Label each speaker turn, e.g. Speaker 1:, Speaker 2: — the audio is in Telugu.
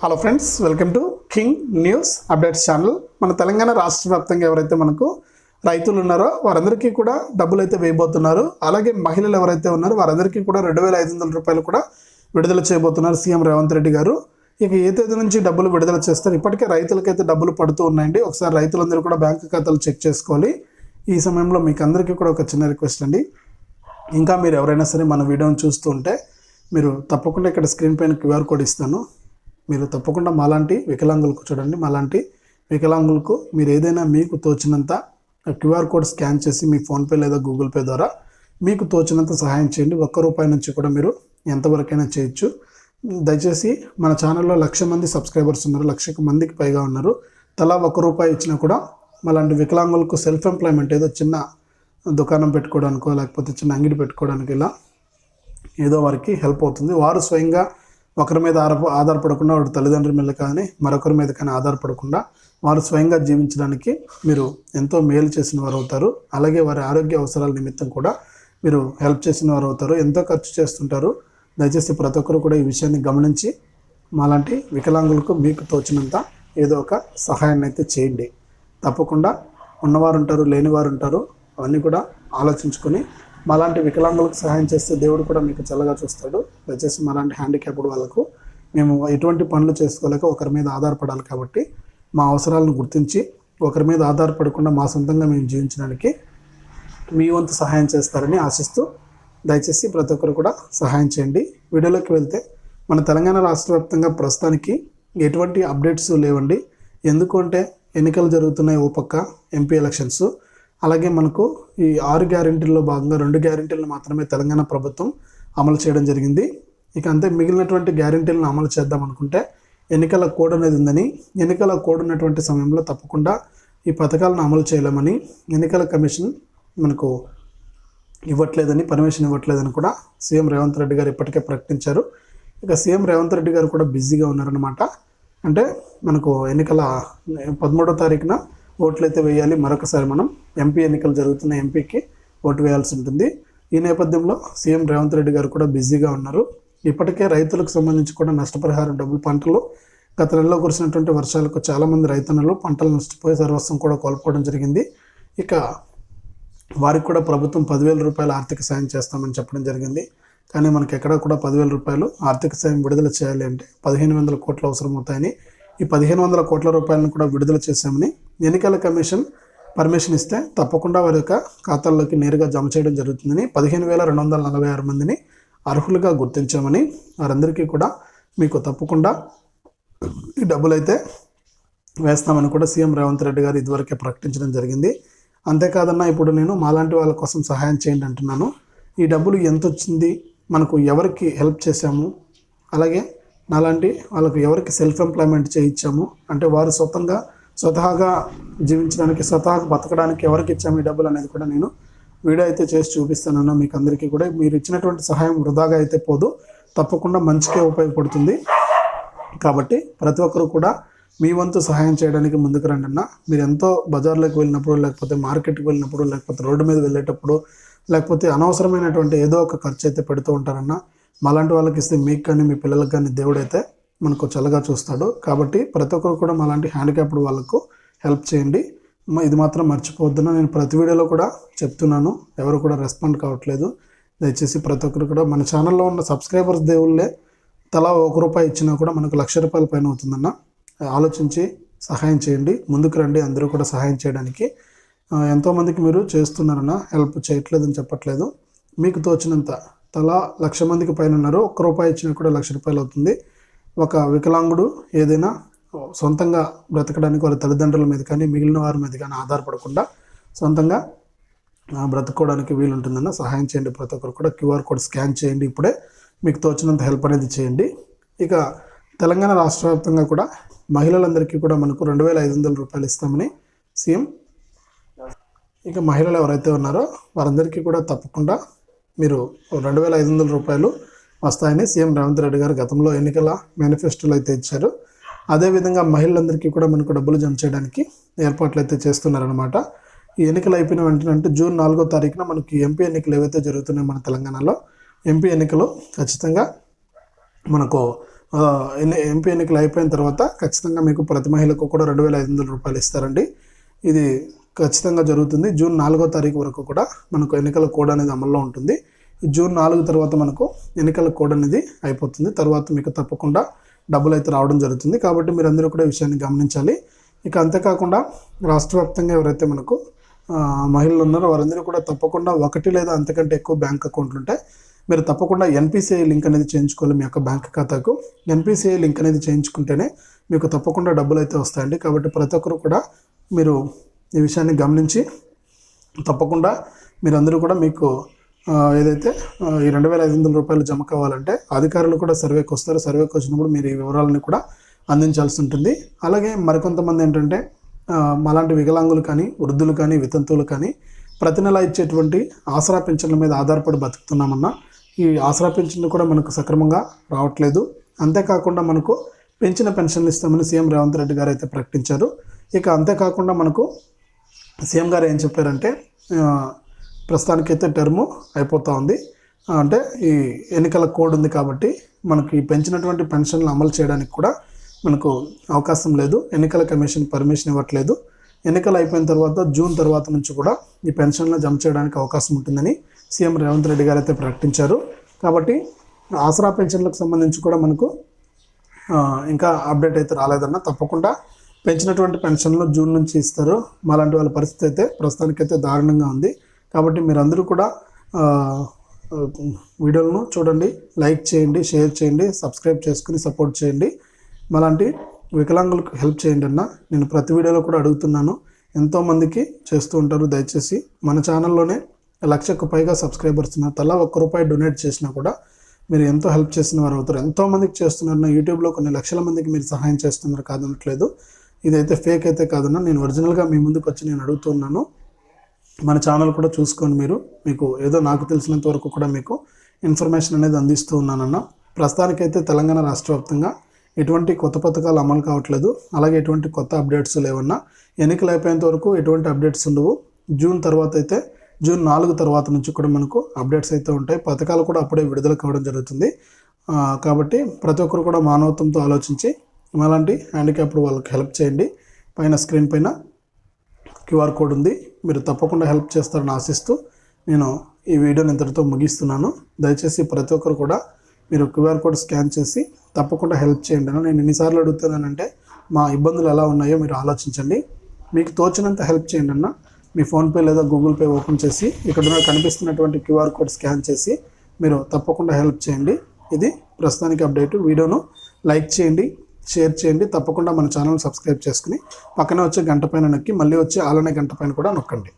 Speaker 1: Hello friends, welcome to king news updates channel. మన తెలంగాణ రాష్ట్ర వ్యాప్తంగా ఎవరైతే మనకు రైతులు ఉన్నారో వారందరికీ కూడా డబ్బులు అయితే వేయబోతున్నారు. అలాగే మహిళలు ఎవరైతే ఉన్నారో వారందరికీ కూడా 2,500 రూపాయలు కూడా విడుదల చేయబోతున్నారు సీఎం రేవంత్ రెడ్డి గారు. ఇక ఏ తేదీ నుంచి డబ్బులు విడుదల చేస్తారు? ఇప్పటికే రైతులకైతే డబ్బులు పడుతూ ఉన్నాయండి. ఒకసారి రైతులందరూ కూడా బ్యాంకు ఖాతాలు చెక్ చేసుకోవాలి. ఈ సమయంలో మీకు అందరికీ కూడా ఒక చిన్న రిక్వెస్ట్ అండి, ఇంకా మీరు ఎవరైనా సరే మన వీడియోని చూస్తూ ఉంటే మీరు తప్పకుండా ఇక్కడ స్క్రీన్ పైన క్యూఆర్ కోడ్ ఇస్తాను. మీరు తప్పకుండా మాలాంటి వికలాంగులకు చూడండి, మాలాంటి వికలాంగులకు మీరు ఏదైనా మీకు తోచినంత క్యూఆర్ కోడ్ స్కాన్ చేసి మీ ఫోన్పే లేదా గూగుల్ పే ద్వారా మీకు తోచినంత సహాయం చేయండి. ₹1 నుంచి కూడా మీరు ఎంతవరకైనా చేయొచ్చు. దయచేసి మన ఛానల్లో 1,00,000 మంది సబ్స్క్రైబర్స్ ఉన్నారు, 1,00,000 మందికి పైగా ఉన్నారు. తలా ₹1 ఇచ్చినా కూడా మాలాంటి వికలాంగులకు సెల్ఫ్ ఎంప్లాయ్మెంట్, ఏదో చిన్న దుకాణం పెట్టుకోవడానికో లేకపోతే చిన్న అంగడి పెట్టుకోవడానికి ఇలా ఏదో వారికి హెల్ప్ అవుతుంది. వారు స్వయంగా ఒకరి మీద ఆధారపడకుండా, వారి తల్లిదండ్రుల మీద కానీ మరొకరి మీద కానీ ఆధారపడకుండా వారు స్వయంగా జీవించడానికి మీరు ఎంతో మేలు చేసిన వారు అవుతారు. అలాగే వారి ఆరోగ్య అవసరాల నిమిత్తం కూడా మీరు హెల్ప్ చేసిన వారు అవుతారు. ఎంతో ఖర్చు చేస్తుంటారు. దయచేసి ప్రతి ఒక్కరు కూడా ఈ విషయాన్ని గమనించి మాలాంటి వికలాంగులకు మీకు తోచినంత ఏదో ఒక సహాయాన్ని అయితే చేయండి. తప్పకుండా ఉన్నవారు ఉంటారు, లేనివారు ఉంటారు. అవన్నీ కూడా ఆలోచించుకొని మాలాంటి వికలాంగులకు సహాయం చేస్తే దేవుడు కూడా మీకు చల్లగా చూస్తాడు. దయచేసి మాలాంటి హ్యాండిక్యాప్డ్ వాళ్ళకు మేము ఎటువంటి పనులు చేసుకోలేక ఒకరి మీద ఆధారపడాలి కాబట్టి మా అవసరాలను గుర్తించి ఒకరి మీద ఆధారపడకుండా మా సొంతంగా మేము జీవించడానికి మీ వంతు సహాయం చేస్తారని ఆశిస్తూ దయచేసి ప్రతి ఒక్కరు కూడా సహాయం చేయండి. వీడియోలోకి వెళ్తే మన తెలంగాణ రాష్ట్ర వ్యాప్తంగా ప్రస్తుతానికి ఎటువంటి అప్డేట్స్ లేవండి. ఎందుకు అంటే ఎన్నికలు జరుగుతున్నాయి, ఓ పక్క ఎంపీ ఎలక్షన్స్. అలాగే మనకు ఈ 6 గ్యారెంటీల్లో భాగంగా 2 గ్యారెంటీలను మాత్రమే తెలంగాణ ప్రభుత్వం అమలు చేయడం జరిగింది. ఇక అంతే మిగిలినటువంటి గ్యారెంటీలను అమలు చేద్దాం అనుకుంటే ఎన్నికల కోడ్ అనేది ఉందని, ఎన్నికల కోడ్ ఉన్నటువంటి సమయంలో తప్పకుండా ఈ పథకాలను అమలు చేయలేమని ఎన్నికల కమిషన్ మనకు ఇవ్వట్లేదని, పర్మిషన్ ఇవ్వట్లేదని కూడా సీఎం రేవంత్ రెడ్డి గారు ఇప్పటికే ప్రకటించారు. ఇక సీఎం రేవంత్ రెడ్డి గారు కూడా బిజీగా ఉన్నారనమాట. అంటే మనకు ఎన్నికల 13వ తారీఖున ఓట్లు అయితే వేయాలి. మరొకసారి మనం ఎంపీ ఎన్నికలు జరుగుతున్న ఎంపీకి ఓటు వేయాల్సి ఉంటుంది. ఈ నేపథ్యంలో సీఎం రేవంత్ రెడ్డి గారు కూడా బిజీగా ఉన్నారు. ఇప్పటికే రైతులకు సంబంధించి కూడా నష్టపరిహారం డబ్బులు, పంటలు గత నెలలో కురిసినటువంటి వర్షాలకు చాలామంది రైతన్నలు పంటలు నష్టపోయి సర్వస్వం కూడా కోల్పోవడం జరిగింది. ఇక వారికి కూడా ప్రభుత్వం ₹10,000 ఆర్థిక సాయం చేస్తామని చెప్పడం జరిగింది. కానీ మనకి ఎక్కడా కూడా ₹10,000 ఆర్థిక సాయం విడుదల చేయాలి అంటే 1,500 కోట్లు అవసరం అవుతాయని, ఈ 1,500 కోట్ల రూపాయలను కూడా విడుదల చేశామని ఎన్నికల కమిషన్ పర్మిషన్ ఇస్తే తప్పకుండా వారి యొక్క ఖాతాల్లోకి నేరుగా జమ చేయడం జరుగుతుందని, 15,246 మందిని అర్హులుగా గుర్తించామని, వారందరికీ కూడా మీకు తప్పకుండా ఈ డబ్బులు అయితే వేస్తామని కూడా సీఎం రేవంత్ రెడ్డి గారు ఇదివరకే ప్రకటించడం జరిగింది. అంతేకాదన్నా ఇప్పుడు నేను మాలాంటి వాళ్ళ కోసం సహాయం చేయండి అంటున్నాను. ఈ డబ్బులు ఎంత వచ్చింది, మనకు ఎవరికి హెల్ప్ చేశాము, అలాగే నాలాంటి వాళ్ళకు ఎవరికి సెల్ఫ్ ఎంప్లాయ్మెంట్ చేయించాము, అంటే వారు స్వతహాగా జీవించడానికి, స్వతహాగా బతకడానికి ఎవరికి ఇచ్చాము ఈ డబ్బులు అనేది కూడా నేను వీడియో అయితే చేసి చూపిస్తానన్నా మీకు అందరికీ కూడా. మీరు ఇచ్చినటువంటి సహాయం వృధాగా అయితే పోదు, తప్పకుండా మంచికే ఉపయోగపడుతుంది. కాబట్టి ప్రతి ఒక్కరు కూడా మీ వంతు సహాయం చేయడానికి ముందుకు రండి అన్న. మీరు ఎంతో బజార్లోకి వెళ్ళినప్పుడు, లేకపోతే మార్కెట్కి వెళ్ళినప్పుడు, లేకపోతే రోడ్డు మీద వెళ్ళేటప్పుడు, లేకపోతే అనవసరమైనటువంటి ఏదో ఒక ఖర్చు అయితే పెడుతూ ఉంటారన్న. మాలాంటి వాళ్ళకి ఇస్తే మీకు కానీ మీ పిల్లలకు కానీ దేవుడైతే మనకు చల్లగా చూస్తాడు. కాబట్టి ప్రతి ఒక్కరు కూడా మాలాంటి హ్యాండిక్యాప్డ్ వాళ్ళకు హెల్ప్ చేయండి. ఇది మాత్రం మర్చిపోవద్దున. నేను ప్రతి వీడియోలో కూడా చెప్తున్నాను, ఎవరు కూడా రెస్పాండ్ కావట్లేదు. దయచేసి ప్రతి ఒక్కరు కూడా మన ఛానల్లో ఉన్న సబ్స్క్రైబర్స్ దేవుళ్ళే తలా ₹1 ఇచ్చినా కూడా మనకు ₹1,00,000 పైన అవుతుందన్న. ఆలోచించి సహాయం చేయండి, ముందుకు రండి. అందరూ కూడా సహాయం చేయడానికి ఎంతోమందికి మీరు చేస్తున్నారన్న, హెల్ప్ చేయట్లేదని చెప్పట్లేదు. మీకు తోచినంత తలా 1,00,000 మందికి పైన ఉన్నారు. ₹1 ఇచ్చినా కూడా ₹1,00,000 అవుతుంది. ఒక వికలాంగుడు ఏదైనా సొంతంగా బ్రతకడానికి వారి తల్లిదండ్రుల మీద కానీ మిగిలిన వారి మీద కానీ ఆధారపడకుండా సొంతంగా బ్రతుకోవడానికి వీలుంటుందన్న. సహాయం చేయండి ప్రతి ఒక్కరు కూడా. క్యూఆర్ కోడ్ స్కాన్ చేయండి, ఇప్పుడే మీకు తోచినంత హెల్ప్ అనేది చేయండి. ఇక తెలంగాణ రాష్ట్ర వ్యాప్తంగా కూడా మహిళలందరికీ కూడా మనకు ₹2,500 ఇస్తామని సీఎం. ఇక మహిళలు ఎవరైతే ఉన్నారో వారందరికీ కూడా తప్పకుండా మీరు ₹2,500 వస్తాయని సీఎం రేవంత్ రెడ్డి గారు గతంలో ఎన్నికల మేనిఫెస్టోలో అయితే ఇచ్చారు. అదేవిధంగా మహిళలందరికీ కూడా మనకు డబ్బులు జమ చేయడానికి ఏర్పాట్లు అయితే చేస్తున్నారనమాట. ఈ ఎన్నికలు అయిపోయిన వెంటనే, అంటే జూన్ 4వ తారీఖున మనకి ఎంపీ ఎన్నికలు ఏవైతే జరుగుతున్నాయో మన తెలంగాణలో, ఎంపీ ఎన్నికలు ఖచ్చితంగా మనకు ఎంపీ ఎన్నికలు అయిపోయిన తర్వాత ఖచ్చితంగా మీకు ప్రతి మహిళకు కూడా 2,500 రూపాయలు ఇస్తారండి. ఇది ఖచ్చితంగా జరుగుతుంది. జూన్ 4వ తారీఖు వరకు కూడా మనకు ఎన్నికల కోడ్ అనేది అమల్లో ఉంటుంది. జూన్ 4 తర్వాత మనకు ఎన్నికల కోడ్ అనేది అయిపోతుంది. తర్వాత మీకు తప్పకుండా డబ్బులు అయితే రావడం జరుగుతుంది. కాబట్టి మీరందరూ కూడా ఈ విషయాన్ని గమనించాలి. ఇక అంతేకాకుండా రాష్ట్ర వ్యాప్తంగా ఎవరైతే మనకు మహిళలు ఉన్నారో వారందరూ కూడా తప్పకుండా 1 లేదా అంతకంటే ఎక్కువ బ్యాంక్ అకౌంట్లు ఉంటాయి. మీరు తప్పకుండా ఎన్పిసిఐ లింక్ అనేది చేయించుకోవాలి మీ యొక్క బ్యాంక్ ఖాతాకు. ఎన్పిసిఐ లింక్ అనేది చేయించుకుంటేనే మీకు తప్పకుండా డబ్బులు అయితే వస్తాయండి. కాబట్టి ప్రతి ఒక్కరు కూడా మీరు ఈ విషయాన్ని గమనించి తప్పకుండా మీరందరూ కూడా మీకు ఏదైతే ఈ 2,500 రూపాయలు జమ కావాలంటే అధికారులు కూడా సర్వేకి వస్తారు. సర్వేకి వచ్చినప్పుడు మీరు ఈ వివరాలను కూడా అందించాల్సి ఉంటుంది. అలాగే మరికొంతమంది ఏంటంటే అలాంటి వికలాంగులు కానీ, వృద్ధులు కానీ, వితంతువులు కానీ ప్రతి నెల ఇచ్చేటువంటి ఆసరా పింఛన్ల మీద ఆధారపడి బతుకుతున్నామన్నా ఈ ఆసరా పింఛన్లు కూడా మనకు సక్రమంగా రావట్లేదు. అంతేకాకుండా మనకు పెంచిన పెన్షన్లు ఇస్తామని సీఎం రేవంత్ రెడ్డి గారు అయితే ప్రకటించారు. ఇక అంతేకాకుండా మనకు సీఎం గారు ఏం చెప్పారంటే ప్రస్తుతానికైతే టర్ము అయిపోతూ ఉంది. అంటే ఈ ఎన్నికల కోడ్ ఉంది కాబట్టి మనకి పెంచినటువంటి పెన్షన్లు అమలు చేయడానికి కూడా మనకు అవకాశం లేదు. ఎన్నికల కమిషన్ పర్మిషన్ ఇవ్వట్లేదు. ఎన్నికలు అయిపోయిన తర్వాత జూన్ తర్వాత నుంచి కూడా ఈ పెన్షన్లు జమ చేయడానికి అవకాశం ఉంటుందని సీఎం రేవంత్ రెడ్డి గారు అయితే ప్రకటించారు. కాబట్టి ఆసరా పెన్షన్లకు సంబంధించి కూడా మనకు ఇంకా అప్డేట్ అయితే రాలేదన్న. తప్పకుండా పెంచినటువంటి పెన్షన్లు జూన్ నుంచి ఇస్తారు. మాలాంటి వాళ్ళ పరిస్థితి అయితే ప్రస్తుతానికైతే దారుణంగా ఉంది. కాబట్టి మీరందరూ కూడా వీడియోలను చూడండి, లైక్ చేయండి, షేర్ చేయండి, సబ్స్క్రైబ్ చేసుకుని సపోర్ట్ చేయండి. మాలాంటి వికలాంగులకు హెల్ప్ చేయండి అన్న. నేను ప్రతి వీడియోలో కూడా అడుగుతున్నాను, ఎంతోమందికి చేస్తూ ఉంటారు. దయచేసి మన ఛానల్లోనే 1,00,000కు పైగా సబ్స్క్రైబర్స్ ఉన్నారు. తలా ₹1 డొనేట్ చేసినా కూడా మీరు ఎంతో హెల్ప్ చేసిన వారు అవుతారు. ఎంతోమందికి చేస్తున్నారు. యూట్యూబ్లో కొన్ని లక్షల మందికి మీరు సహాయం చేస్తున్నారు, కాదనట్లేదు. ఇదైతే ఫేక్ అయితే కాదన్న. నేను ఒరిజినల్గా మీ ముందుకు వచ్చి నేను అడుగుతున్నాను. మన ఛానల్ కూడా చూసుకొని మీకు ఏదో నాకు తెలిసినంత వరకు కూడా మీకు ఇన్ఫర్మేషన్ అనేది అందిస్తూ ఉన్నానన్న. ప్రస్తుతానికైతే తెలంగాణ రాష్ట్ర వ్యాప్తంగా ఎటువంటి కొత్త పథకాలు అమలు కావట్లేదు. అలాగే ఎటువంటి కొత్త అప్డేట్స్ లేవన్నా. ఎన్నికలు అయిపోయేంత వరకు ఎటువంటి అప్డేట్స్ ఉండవు. జూన్ 4 తర్వాత నుంచి కూడా మనకు అప్డేట్స్ అయితే ఉంటాయి. పథకాలు కూడా అప్పుడే విడుదల కావడం జరుగుతుంది. కాబట్టి ప్రతి ఒక్కరు కూడా మానవత్వంతో ఆలోచించి అలాంటి హ్యాండిక్యాప్డ్ వాళ్ళకి హెల్ప్ చేయండి. పైన స్క్రీన్ పైన QR కోడ్ ఉంది. మీరు తప్పకుండా హెల్ప్ చేస్తారని ఆశిస్తూ నేను ఈ వీడియోని ఇంతటితో ముగిస్తున్నాను. దయచేసి ప్రతి ఒక్కరు కూడా మీరు QR కోడ్ స్కాన్ చేసి తప్పకుండా హెల్ప్ చేయండి అన్న. నేను ఎన్నిసార్లు అడుగుతున్నానంటే మా ఇబ్బందులు ఎలా ఉన్నాయో మీరు ఆలోచించండి. మీకు తోచినంత హెల్ప్ చేయండి అన్న. మీ ఫోన్పే లేదా గూగుల్ పే ఓపెన్ చేసి ఇక్కడ కనిపిస్తున్నటువంటి QR కోడ్ స్కాన్ చేసి మీరు తప్పకుండా హెల్ప్ చేయండి. ఇది ప్రస్తుతానికి అప్డేట్. వీడియోను లైక్ చేయండి, షేర్ చేయండి. తప్పకుండా మన ఛానల్ సబ్స్క్రైబ్ చేసుకుని పక్కనే వచ్చే గంట పైన నొక్కి మళ్ళీ వచ్చే ఆలనే గంట పైన కూడా నొక్కండి.